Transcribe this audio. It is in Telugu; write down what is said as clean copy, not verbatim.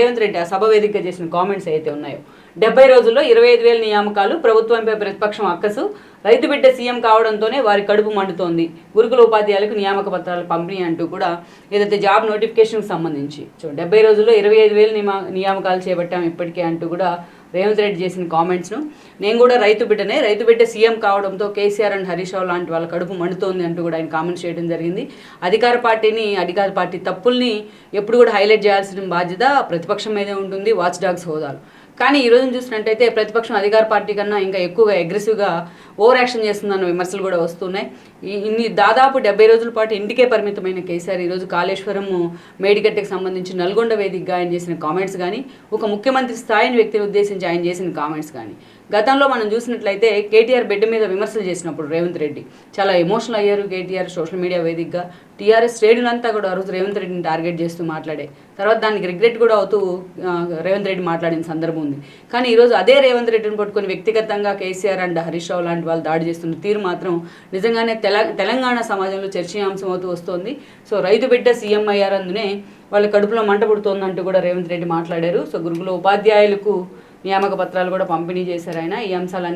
రేవంత్ రెడ్డి ఆ సభ వేదికగా చేసిన కామెంట్స్ అయితే ఉన్నాయో, 70 రోజుల్లో 25,000 నియామకాలు, ప్రభుత్వంపై ప్రతిపక్షం అక్కసు, రైతు బిడ్డ సీఎం కావడంతోనే వారి కడుపు మండుతోంది, గురుకుల ఉపాధ్యాయులకు నియామక పత్రాల పంపిణీ అంటూ కూడా ఏదైతే జాబ్ నోటిఫికేషన్కి సంబంధించి 70 రోజుల్లో 25,000 నియామకాలు చేపట్టాం ఇప్పటికే అంటూ కూడా రేవంత్ రెడ్డి చేసిన కామెంట్స్ను, నేను కూడా రైతు బిడ్డ సీఎం కావడంతో కేసీఆర్ అండ్ హరీష్ రావు లాంటి వాళ్ళ కడుపు మండుతోంది అంటూ కూడా ఆయన కామెంట్స్ చేయడం జరిగింది. అధికార పార్టీ తప్పుల్ని ఎప్పుడు కూడా హైలైట్ చేయాల్సిన బాధ్యత ప్రతిపక్షం మీదే ఉంటుంది, వాచ్ డాగ్స్ హోదాలు. కానీ ఈ రోజున చూసినట్టయితే ప్రతిపక్షం అధికార పార్టీ కన్నా ఇంకా ఎక్కువగా అగ్రెసివ్గా ఓవర్ యాక్షన్ చేస్తుందన్న విమర్శలు కూడా వస్తున్నాయి. దాదాపు 70 రోజుల పాటు ఇంటికే పరిమితమైన కేసీఆర్ ఈరోజు కాళేశ్వరం మేడిగడ్డకి సంబంధించి నల్గొండ వేదికగా ఆయన చేసిన కామెంట్స్ కానీ, ఒక ముఖ్యమంత్రి స్థాయిని వ్యక్తిని ఉద్దేశించి ఆయన చేసిన కామెంట్స్ కానీ, గతంలో మనం చూసినట్లయితే కేటీఆర్ బిడ్డ మీద విమర్శలు చేసినప్పుడు రేవంత్ రెడ్డి చాలా ఎమోషనల్ అయ్యారు. కేటీఆర్ సోషల్ మీడియా వేదికగా టీఆర్ఎస్ శ్రేణులంతా కూడా ఆ రోజు రేవంత్ రెడ్డిని టార్గెట్ చేస్తూ మాట్లాడే తర్వాత దానికి రిగ్రెట్ కూడా అవుతూ రేవంత్ రెడ్డి మాట్లాడిన సందర్భం ఉంది. కానీ ఈరోజు అదే రేవంత్ రెడ్డిని పట్టుకొని వ్యక్తిగతంగా కేసీఆర్ అండ్ హరీష్ రావు లాంటి వాళ్ళు దాడి చేస్తున్న తీరు మాత్రం నిజంగానే తెలంగాణ సమాజంలో చర్చనీయాంశం అవుతూ వస్తోంది. సో రైతు బిడ్డ సీఎం అయ్యారందునే వాళ్ళ కడుపులో మంట పుడుతోందంటూ కూడా రేవంత్ రెడ్డి మాట్లాడారు. సో గురుకుల ఉపాధ్యాయులకు నియామక పత్రాలు కూడా పంపిణీ చేశారు ఆయన. ఈ అంశాలన్నీ